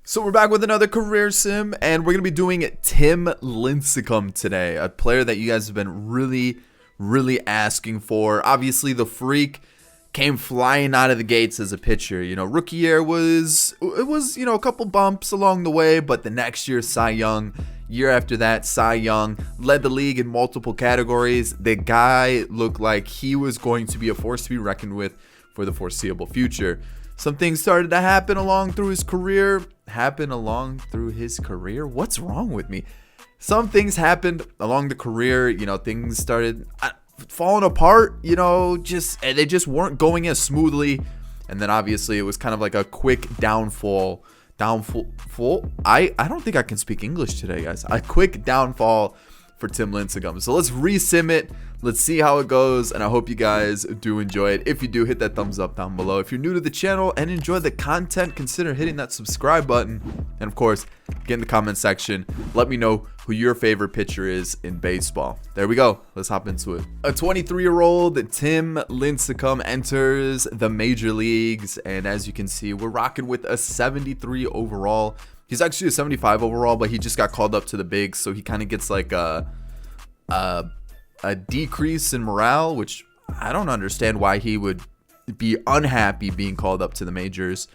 So we're back with another career sim, and we're going to be doing Tim Lincecum today, a player that you guys have been really asking for. Obviously, the freak came flying out of the gates as a pitcher. You know, rookie year was a couple bumps along the way, but the next year, Cy Young. Year after that, Cy Young led the league in multiple categories. The guy looked like he was going to be a force to be reckoned with for the foreseeable future. Some things started to happen along through his career. What's wrong with me? Some things happened along the career. You know, things started falling apart. You know, they just weren't going as smoothly. And then obviously it was kind of like a quick downfall. I don't think I can speak English today, guys. A quick downfall for Tim Lincecum. So let's resim it. Let's see how it goes, and I hope you guys do enjoy it. If you do, hit that thumbs up down below. If you're new to the channel and enjoy the content, consider hitting that subscribe button. And of course, get in the comment section. Let me know who your favorite pitcher is in baseball. There we go. Let's hop into it. A 23-year-old Tim Lincecum enters the major leagues, and as you can see, we're rocking with a 73 overall. He's actually a 75 overall, but he just got called up to the bigs, so he kind of gets like a decrease in morale, which I don't understand why he would be unhappy being called up to the majors.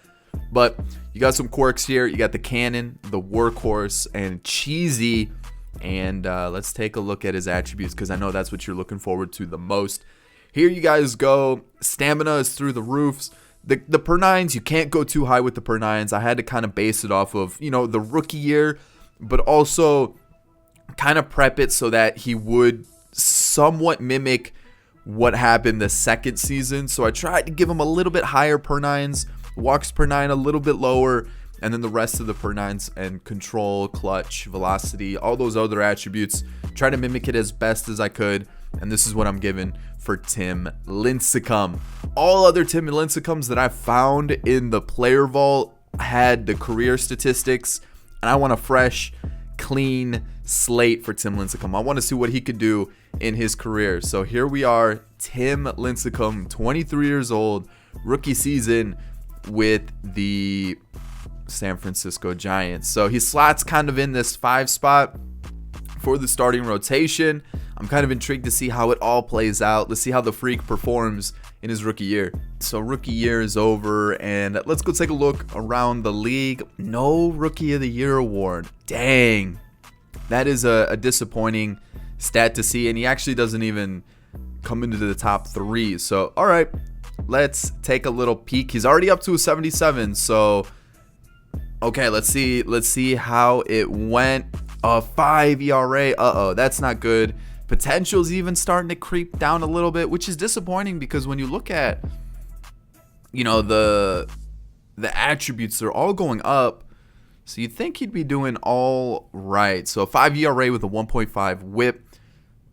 But you got some quirks here. You got the cannon, the workhorse, and cheesy. And let's take a look at his attributes, because I know that's what you're looking forward to the most. Here you guys go. Stamina is through the roofs. The per nines, you can't go too high with the per nines. I had to kind of base it off of, you know, the rookie year, but also kind of prep it so that he would somewhat mimic what happened the second season. So I tried to give him a little bit higher per nines, walks per nine a little bit lower, and then the rest of the per nines and control, clutch, velocity, all those other attributes, try to mimic it as best as I could. And this is what I'm giving for Tim Lincecum. All other Tim Lincecums that I found in the player vault had the career statistics, and I want a fresh, clean slate for Tim Lincecum. I want to see what he could do in his career. So here we are, Tim Lincecum, 23 years old, rookie season with the San Francisco Giants. So he slots kind of in this 5 spot for the starting rotation. I'm kind of intrigued to see how it all plays out. Let's see how the freak performs in his rookie year. So rookie year is over, and let's go take a look around the league. No Rookie of the Year award. Dang. That is a disappointing stat to see, and he actually doesn't even come into the top 3. So, all right, let's take a little peek. He's already up to a 77, so okay, let's see how it went. A 5 ERA. Uh-oh, that's not good. Potential's even starting to creep down a little bit, which is disappointing, because when you look at, you know, the attributes, they're all going up. So you'd think he'd be doing all right. So a 5 ERA with a 1.5 whip.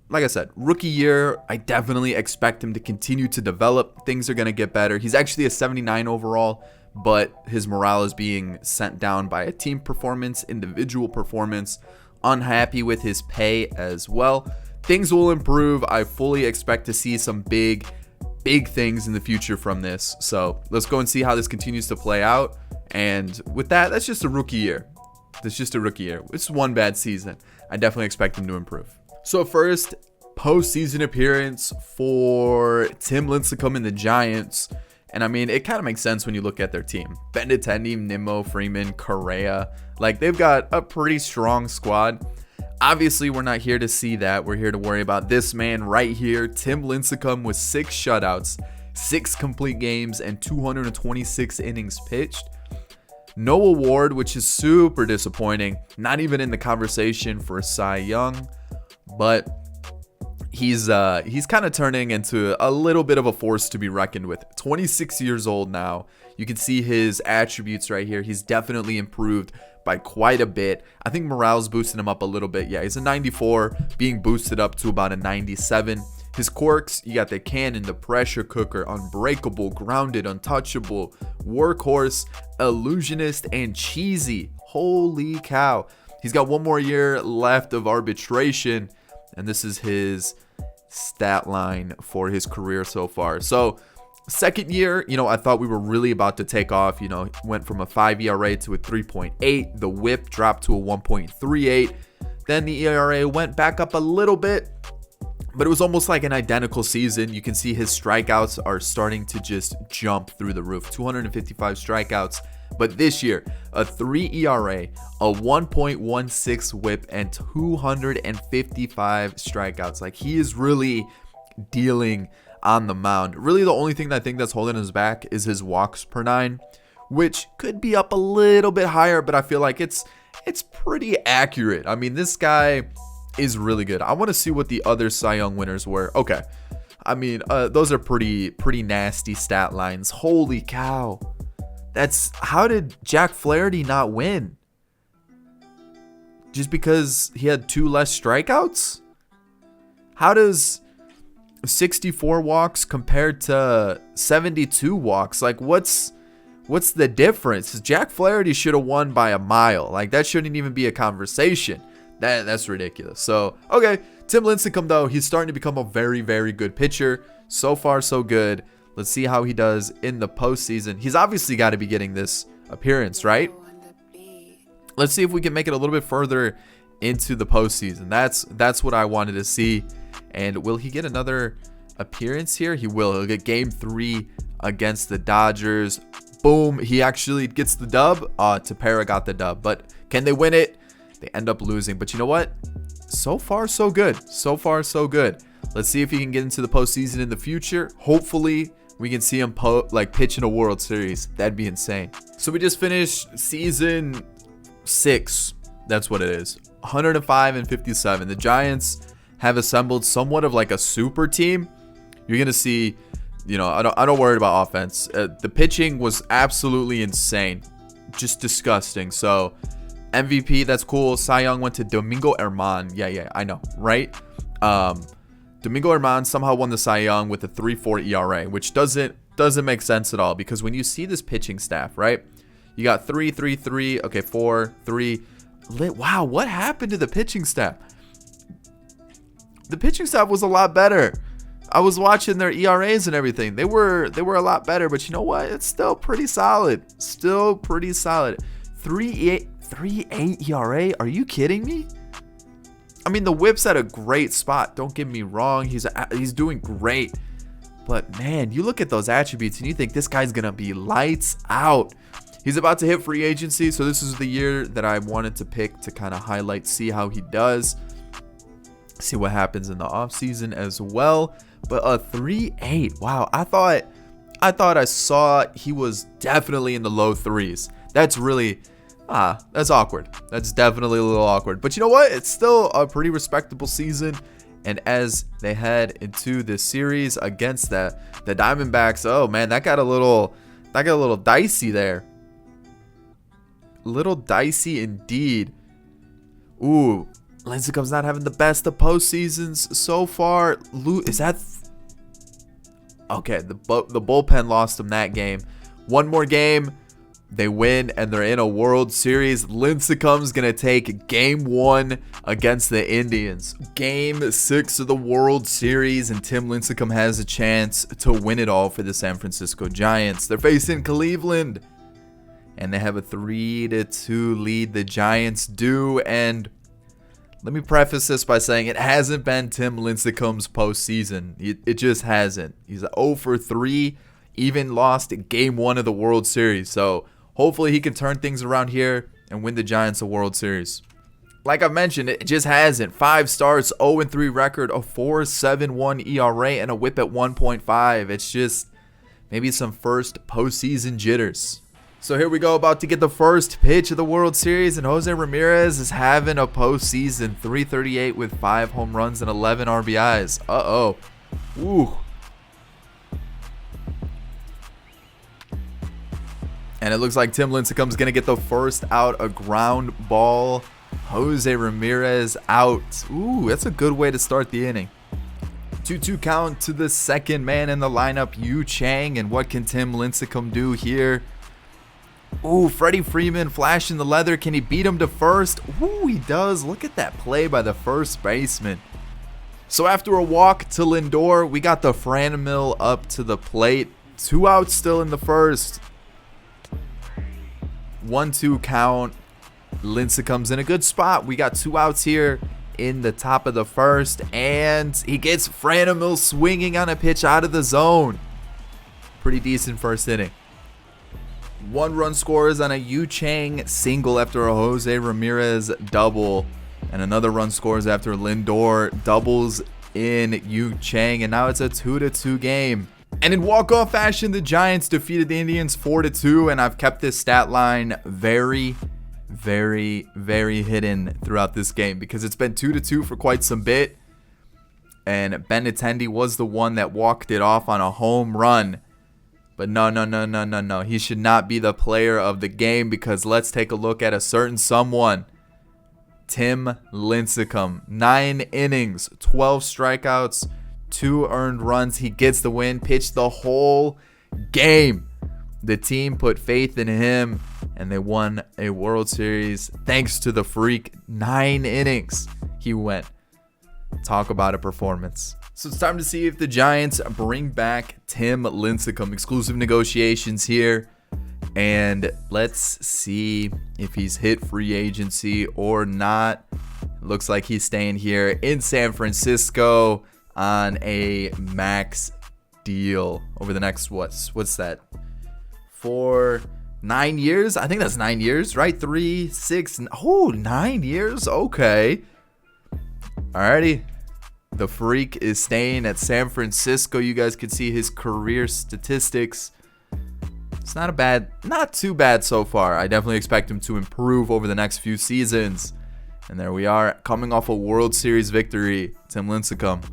Like I said, rookie year, I definitely expect him to continue to develop. Things are going to get better. He's actually a 79 overall, but his morale is being sent down by a team performance, individual performance. Unhappy with his pay as well. Things will improve. I fully expect to see some big things in the future from this. So let's go and see how this continues to play out. And with that, that's just a rookie year. It's one bad season. I definitely expect him to improve. So first, postseason appearance for Tim Lincecum and the Giants. And I mean, it kind of makes sense when you look at their team. Benintendi, Nimmo, Freeman, Correa. Like, they've got a pretty strong squad. Obviously, we're not here to see that. We're here to worry about this man right here, Tim Lincecum, with 6 shutouts, 6 complete games, and 226 innings pitched. No award, which is super disappointing. Not even in the conversation for Cy Young. But he's kind of turning into a little bit of a force to be reckoned with. 26 years old now. You can see his attributes right here. He's definitely improved by quite a bit. I think morale's boosting him up a little bit. Yeah, he's a 94, being boosted up to about a 97. His quirks, you got the cannon, the pressure cooker, unbreakable, grounded, untouchable, workhorse, illusionist, and cheesy. Holy cow. He's got one more year left of arbitration, and this is his stat line for his career so far. So Second year, I thought we were really about to take off. Went from a 5 ERA to a 3.8. The whip dropped to a 1.38. Then the ERA went back up a little bit, but it was almost like an identical season. You can see his strikeouts are starting to just jump through the roof. 255 strikeouts. But this year, a 3 ERA, a 1.16 whip, and 255 strikeouts. Like, he is really dealing on the mound. Really, the only thing that I think that's holding us back is his walks per 9, which could be up a little bit higher, but I feel like it's pretty accurate. I mean, this guy is really good. I want to see what the other Cy Young winners were. Okay. I mean, those are pretty nasty stat lines. Holy cow. How did Jack Flaherty not win? Just because he had 2 less strikeouts? How does 64 walks compared to 72 walks? Like, what's the difference? Jack Flaherty should have won by a mile. Like, that shouldn't even be a conversation. That's ridiculous. So, okay, Tim Lincecum, though, he's starting to become a very, very good pitcher. So far, so good. Let's see how he does in the postseason. He's obviously got to be getting this appearance, right? Let's see if we can make it a little bit further into the postseason. That's what I wanted to see. And will he get another appearance here? He will. He'll get game 3 against the Dodgers. Boom. He actually gets the dub. Tepera got the dub. But can they win it? They end up losing. But you know what? So far, so good. So far, so good. Let's see if he can get into the postseason in the future. Hopefully, we can see him pitch in a World Series. That'd be insane. So we just finished season 6. That's what it is. 105 and 57. The Giants have assembled somewhat of like a super team. You're gonna see, I don't worry about offense. The pitching was absolutely insane, just disgusting. So MVP, that's cool. Cy Young went to Domingo Germán. Yeah, I know, right? Domingo Germán somehow won the Cy Young with a 3.4 ERA, which doesn't make sense at all, because when you see this pitching staff, right? You got 3, 3, 3, okay, 4, 3. Wow, what happened to the pitching staff? The pitching staff was a lot better. I was watching their ERAs and everything. They were a lot better, but you know what? It's still pretty solid. Still pretty solid. 3.8 ERA? Are you kidding me? I mean, the whip's at a great spot. Don't get me wrong. He's doing great. But, man, you look at those attributes and you think this guy's going to be lights out. He's about to hit free agency, so this is the year that I wanted to pick to kind of highlight, see how he does. See what happens in the offseason as well. But a 3.8. Wow, I thought I saw he was definitely in the low 3s. That's really... that's awkward. That's definitely a little awkward. But you know what? It's still a pretty respectable season. And as they head into this series against the Diamondbacks, oh man, that got a little dicey there. Little dicey indeed. Ooh, Lincecum's not having the best of postseasons so far. Is that... Okay, the bullpen lost him that game. One more game. They win, and they're in a World Series. Lincecum's going to take Game 1 against the Indians. Game 6 of the World Series, and Tim Lincecum has a chance to win it all for the San Francisco Giants. They're facing Cleveland, and they have a 3-2 lead. The Giants do, and let me preface this by saying it hasn't been Tim Lincecum's postseason. It just hasn't. He's 0 for 3, even lost Game 1 of the World Series. So hopefully he can turn things around here and win the Giants a World Series. Like I mentioned, it just hasn't. 5 starts, 0-3 record, a 4.71 ERA, and a whip at 1.5. It's just maybe some first postseason jitters. So here we go, about to get the first pitch of the World Series, and Jose Ramirez is having a postseason. 338 with 5 home runs and 11 RBIs. Uh-oh. Ooh. And it looks like Tim Lincecum's going to get the first out, a ground ball. Jose Ramirez out. Ooh, that's a good way to start the inning. 2-2 count to the second man in the lineup, Yu Chang. And what can Tim Lincecum do here? Ooh, Freddie Freeman flashing the leather. Can he beat him to first? Ooh, he does. Look at that play by the first baseman. So after a walk to Lindor, we got the Franmil up to the plate. 2 outs still in the first. 1-2 count. Lincecum's in a good spot. We got 2 outs here in the top of the first, and he gets Franmil swinging on a pitch out of the zone. Pretty decent first inning. 1 run scores on a Yu Chang single after a Jose Ramirez double, and another run scores after Lindor doubles in Yu Chang, and now it's a 2-2 game. And in walk-off fashion, the Giants defeated the Indians 4-2, and I've kept this stat line very hidden throughout this game because it's been 2-2 for quite some bit, and Benintendi was the one that walked it off on a home run. But no, he should not be the player of the game, because let's take a look at a certain someone. Tim Lincecum, 9 innings, 12 strikeouts, 2 earned runs. He gets the win, pitched the whole game. The team put faith in him, and they won a World Series thanks to the freak. 9 innings he went. Talk about a performance. So it's time to see if the Giants bring back Tim Lincecum. Exclusive negotiations here. And let's see if he's hit free agency or not. Looks like he's staying here in San Francisco on a max deal over the next, what's that? For 9 years? I think that's 9 years, right? 3, 6, 9 years? Okay. Alrighty. The freak is staying at San Francisco. You guys can see his career statistics. It's not too bad so far. I definitely expect him to improve over the next few seasons. And there we are, coming off a World Series victory. Tim Lincecum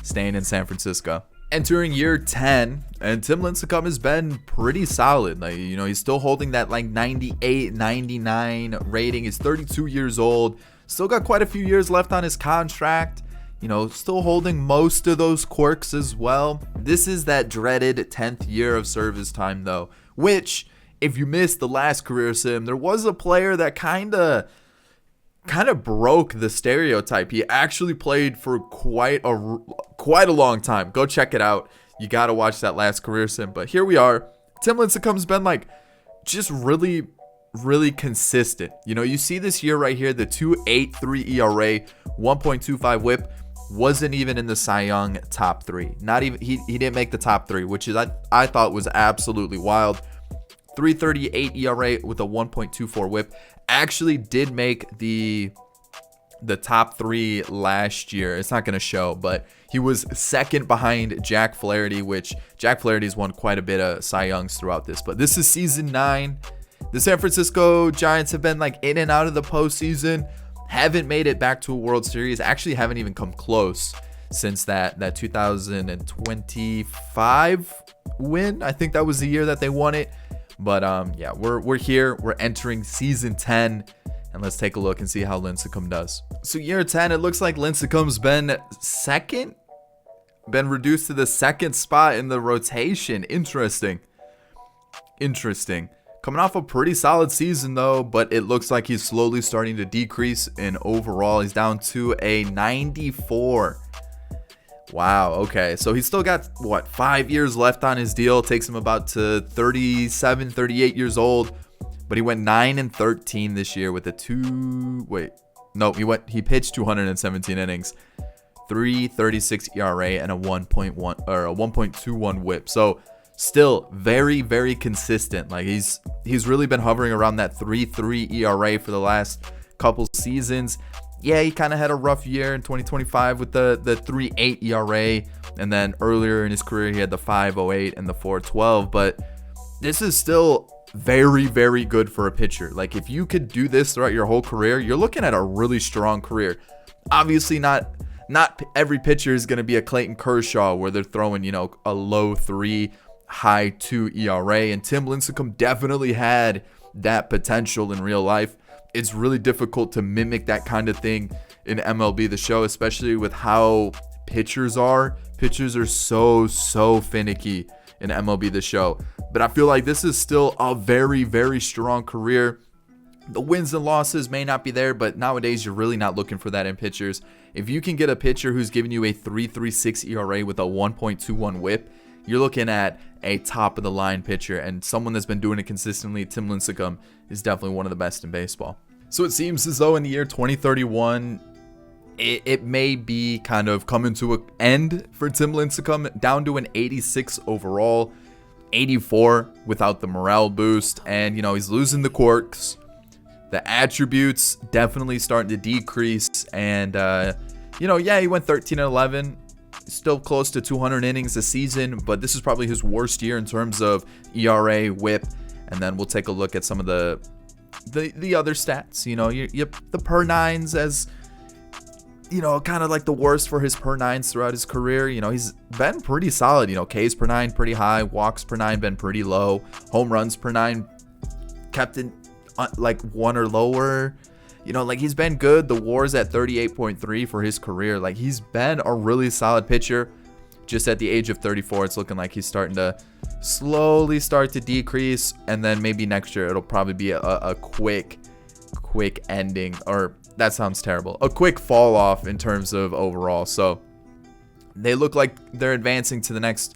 staying in San Francisco. Entering year 10, and Tim Lincecum has been pretty solid. Like, you know, he's still holding that like 98, 99 rating. He's 32 years old. Still got quite a few years left on his contract. You know, still holding most of those quirks as well. This is that dreaded 10th year of service time, though, which, if you missed the last career sim, there was a player that kind of broke the stereotype. He actually played for quite a long time. Go check it out. You got to watch that last career sim. But here we are. Tim Lincecum's been like just really consistent. You know, you see this year right here, the 2.83 ERA, 1.25 whip. Wasn't even in the Cy Young top 3. Not even he didn't make the top 3, which is I thought was absolutely wild. 3.38 ERA with a 1.24 whip. Actually did make the top 3 last year. It's not going to show, but he was second behind Jack Flaherty, which Jack Flaherty's won quite a bit of Cy Youngs throughout this. But this is season 9. The San Francisco Giants have been like in and out of the postseason. Haven't made it back to a World Series. Actually haven't even come close since that 2025 win. I think that was the year that they won it. But yeah, we're here. We're entering season 10. And let's take a look and see how Lincecum does. So year 10, it looks like Lincecum's been reduced to the 2nd spot in the rotation. Interesting. Coming off a pretty solid season, though, but it looks like he's slowly starting to decrease in overall. He's down to a 94. Wow, okay. So he's still got, 5 years left on his deal. Takes him about to 37, 38 years old. But he went 9-13 this year with a he pitched 217 innings, 3.36 ERA, and a 1.21 whip. So still very consistent. Like he's really been hovering around that 3.3 ERA for the last couple seasons. Yeah, he kind of had a rough year in 2025 with the 3.8 ERA, and then earlier in his career he had the 5.08 and the 4.12. But this is still very good for a pitcher. Like if you could do this throughout your whole career, you're looking at a really strong career. Obviously not every pitcher is going to be a Clayton Kershaw where they're throwing, you know, a low 3, high 2 ERA, and Tim Lincecum definitely had that potential in real life. It's really difficult to mimic that kind of thing in MLB The Show, especially with how pitchers are. Pitchers are so finicky in MLB The Show. But I feel like this is still a very strong career. The wins and losses may not be there, but nowadays you're really not looking for that in pitchers. If you can get a pitcher who's giving you a 3.36 ERA with a 1.21 whip, you're looking at a top of the line pitcher, and someone that's been doing it consistently. Tim Lincecum is definitely one of the best in baseball. So it seems as though in the year 2031, it may be kind of coming to an end for Tim Lincecum, down to an 86 overall, 84 without the morale boost, and he's losing the quirks. The attributes definitely starting to decrease, and yeah, he went 13-11, still close to 200 innings a season, but this is probably his worst year in terms of ERA, WHIP, and then we'll take a look at some of the other stats. The per nines as kind of like the worst for his per nines throughout his career. He's been pretty solid. Ks per nine pretty high, walks per nine been pretty low, home runs per nine kept in like 1 or lower. He's been good. The WAR's at 38.3 for his career. Like, he's been a really solid pitcher. Just at the age of 34, it's looking like he's starting to slowly start to decrease, and then maybe next year it'll probably be a quick ending, or that sounds terrible, a quick fall off in terms of overall. So they look like they're advancing to the next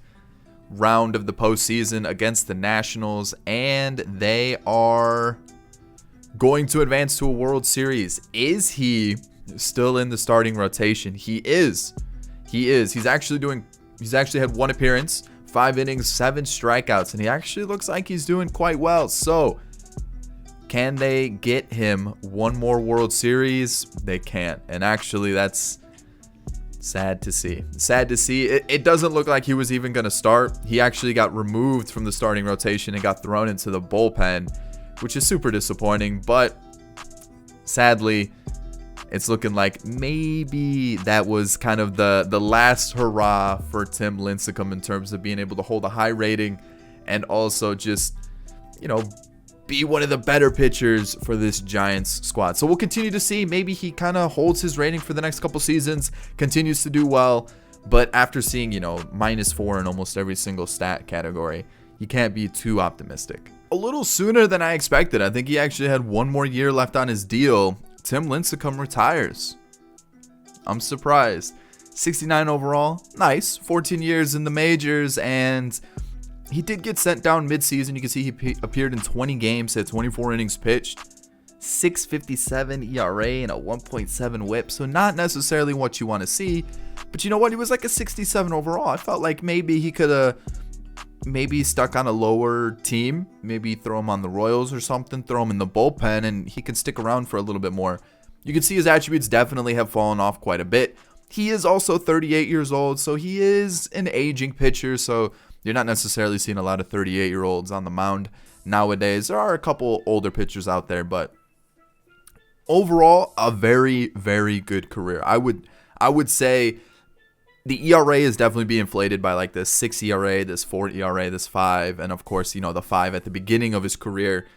round of the postseason against the Nationals, and they are going to advance to a World Series. Is he still in the starting rotation? He is. He's actually had 1 appearance, 5 innings, 7 strikeouts, and he actually looks like he's doing quite well. So can they get him 1 more World Series? They can't. And actually, that's sad to see. It doesn't look like he was even going to start. He actually got removed from the starting rotation and got thrown into the bullpen, which is super disappointing. But sadly, it's looking like maybe that was kind of the last hurrah for Tim Lincecum in terms of being able to hold a high rating and also just, be one of the better pitchers for this Giants squad. So we'll continue to see. Maybe he kind of holds his rating for the next couple seasons, continues to do well. But after seeing, -4 in almost every single stat category, you can't be too optimistic. A little sooner than I expected. I think he actually had 1 more year left on his deal. Tim Lincecum retires. I'm surprised. 69 overall. Nice. 14 years in the majors, and he did get sent down midseason. You can see he appeared in 20 games, had 24 innings pitched, 6.57 ERA, and a 1.7 WHIP. So not necessarily what you want to see. But you know what? He was like a 67 overall. I felt like maybe he could have stuck on a lower team. Maybe throw him on the Royals or something. Throw him in the bullpen, and he can stick around for a little bit more. You can see his attributes definitely have fallen off quite a bit. He is also 38 years old, so he is an aging pitcher. So you're not necessarily seeing a lot of 38-year-olds on the mound nowadays. There are a couple older pitchers out there, but overall, a very, very good career. I would say the ERA is definitely being inflated by like this 6 ERA, this 4 ERA, this 5, and of course, the 5 at the beginning of his career.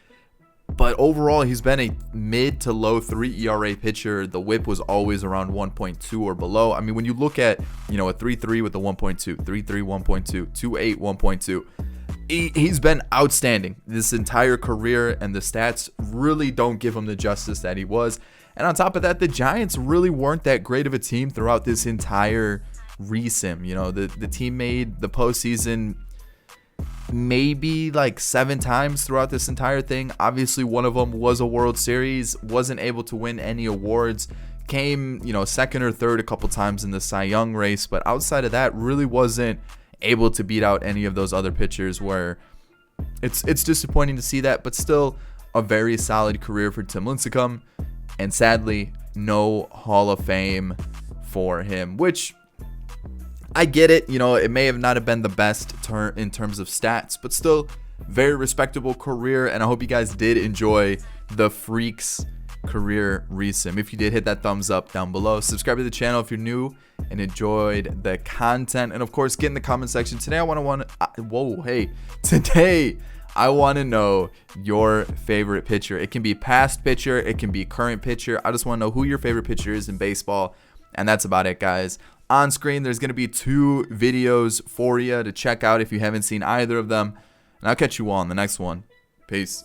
But overall, he's been a mid to low 3 ERA pitcher. The WHIP was always around 1.2 or below. I mean, when you look at, a 3.3 with the 1.2, 3.3, 1.2, 2.8, 1.2, he's been outstanding this entire career, and the stats really don't give him the justice that he was. And on top of that, the Giants really weren't that great of a team throughout this entire resim. The team made the postseason maybe like 7 times throughout this entire thing. Obviously, one of them was a World Series, wasn't able to win any awards, came, second or third a couple times in the Cy Young race, but outside of that, really wasn't able to beat out any of those other pitchers, where it's disappointing to see that, but still a very solid career for Tim Lincecum, and sadly, no Hall of Fame for him, which I get it. It may have not have been the best in terms of stats, but still very respectable career. And I hope you guys did enjoy the Freaks career resim. If you did, hit that thumbs up down below. Subscribe to the channel if you're new and enjoyed the content. And of course, get in the comment section. Today, I want to know your favorite pitcher. It can be past pitcher, it can be current pitcher. I just want to know who your favorite pitcher is in baseball. And that's about it, guys. On screen, there's going to be 2 videos for you to check out if you haven't seen either of them. And I'll catch you all in the next one. Peace.